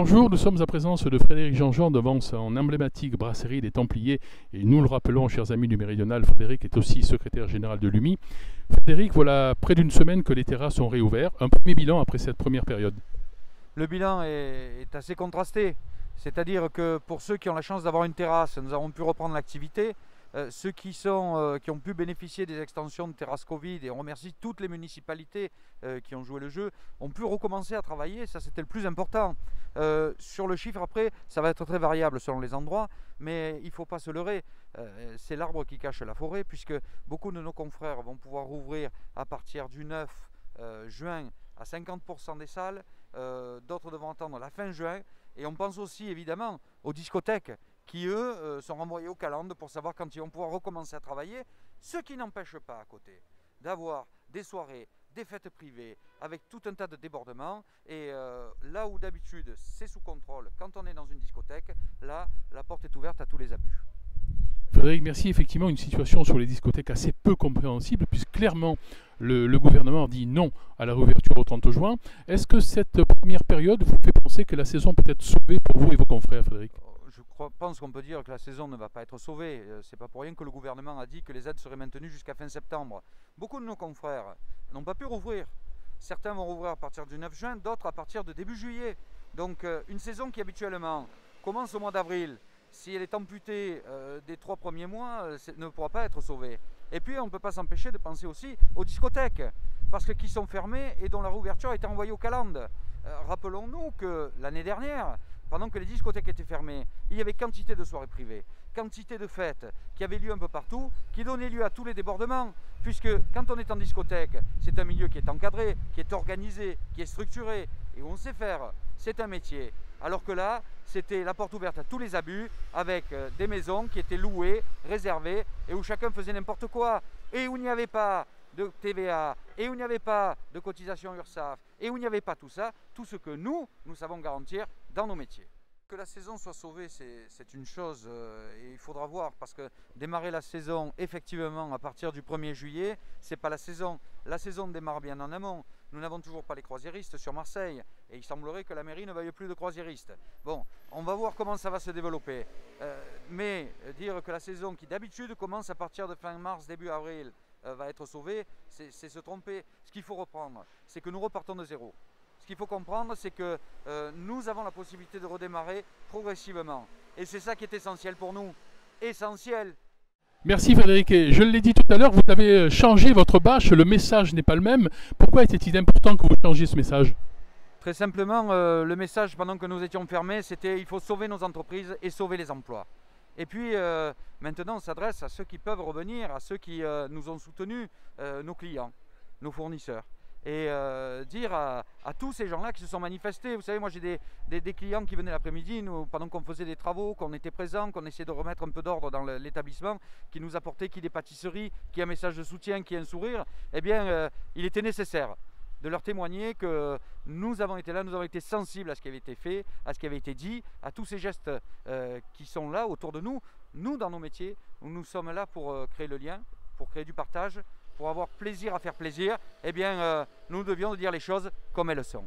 Bonjour, nous sommes en présence de Frédéric Jean-Jean devant son emblématique brasserie des Templiers et nous le rappelons, chers amis du Méridional, Frédéric est aussi secrétaire général de l'UMI. Frédéric, voilà près d'une semaine que les terrasses sont réouvertes. Un premier bilan après cette première période. Le bilan est assez contrasté, c'est-à-dire que pour ceux qui ont la chance d'avoir une terrasse, nous avons pu reprendre l'activité. Ceux qui ont pu bénéficier des extensions de terrasse Covid, et on remercie toutes les municipalités qui ont joué le jeu, ont pu recommencer à travailler, ça c'était le plus important. Sur le chiffre après, ça va être très variable selon les endroits, mais il ne faut pas se leurrer, c'est l'arbre qui cache la forêt, puisque beaucoup de nos confrères vont pouvoir rouvrir à partir du 9 juin à 50% des salles, d'autres devront attendre la fin juin, et on pense aussi évidemment aux discothèques, qui eux sont renvoyés aux calendes pour savoir quand ils vont pouvoir recommencer à travailler, ce qui n'empêche pas à côté d'avoir des soirées, des fêtes privées avec tout un tas de débordements, et là où d'habitude c'est sous contrôle, quand on est dans une discothèque, là la porte est ouverte à tous les abus. Frédéric, merci. Effectivement, une situation sur les discothèques assez peu compréhensible, puisque clairement le gouvernement dit non à la réouverture au 30 juin. Est-ce que cette première période vous fait penser que la saison peut être sauvée pour vous et vos confrères, Frédéric ? Je pense qu'on peut dire que la saison ne va pas être sauvée. C'est pas pour rien que le gouvernement a dit que les aides seraient maintenues jusqu'à fin septembre. Beaucoup de nos confrères n'ont pas pu rouvrir. Certains vont rouvrir à partir du 9 juin, d'autres à partir de début juillet. Donc une saison qui habituellement commence au mois d'avril, si elle est amputée des 3 premiers mois, ne pourra pas être sauvée. Et puis on ne peut pas s'empêcher de penser aussi aux discothèques, parce que qui sont fermées et dont la réouverture a été envoyée aux calendes. Rappelons-nous que l'année dernière, pendant que les discothèques étaient fermées, il y avait quantité de soirées privées, quantité de fêtes qui avaient lieu un peu partout, qui donnaient lieu à tous les débordements, puisque quand on est en discothèque, c'est un milieu qui est encadré, qui est organisé, qui est structuré, et où on sait faire, c'est un métier. Alors que là, c'était la porte ouverte à tous les abus, avec des maisons qui étaient louées, réservées, et où chacun faisait n'importe quoi, et où il n'y avait pas de TVA, et où il n'y avait pas de cotisation URSSAF, et où il n'y avait pas tout ça, tout ce que nous savons garantir dans nos métiers. Que la saison soit sauvée, c'est une chose, et il faudra voir, parce que démarrer la saison effectivement à partir du 1er juillet, c'est pas la saison. La saison démarre bien en amont. Nous n'avons toujours pas les croisiéristes sur Marseille, et il semblerait que la mairie ne veuille plus de croisiéristes. Bon, on va voir comment ça va se développer, mais dire que la saison qui d'habitude commence à partir de fin mars, début avril, va être sauvée, c'est se tromper. Ce qu'il faut reprendre, c'est que nous repartons de zéro. Ce qu'il faut comprendre, c'est que nous avons la possibilité de redémarrer progressivement. Et c'est ça qui est essentiel pour nous. Essentiel. Merci Frédéric. Et je l'ai dit tout à l'heure, vous avez changé votre bâche, le message n'est pas le même. Pourquoi était-il important que vous changiez ce message ? Très simplement, le message pendant que nous étions fermés, c'était il faut sauver nos entreprises et sauver les emplois. Et puis maintenant, on s'adresse à ceux qui peuvent revenir, à ceux qui nous ont soutenus, nos clients, nos fournisseurs. Et dire à tous ces gens-là qui se sont manifestés, vous savez, moi j'ai des clients qui venaient l'après-midi, pendant qu'on faisait des travaux, qu'on était présents, qu'on essayait de remettre un peu d'ordre dans l'établissement, qui nous apportaient qui des pâtisseries, qui un message de soutien, qui un sourire, eh bien il était nécessaire de leur témoigner que nous avons été là, nous avons été sensibles à ce qui avait été fait, à ce qui avait été dit, à tous ces gestes qui sont là autour de nous. Nous, dans nos métiers, nous sommes là pour créer le lien, pour créer du partage, pour avoir plaisir à faire plaisir. Eh bien, nous devions dire les choses comme elles sont.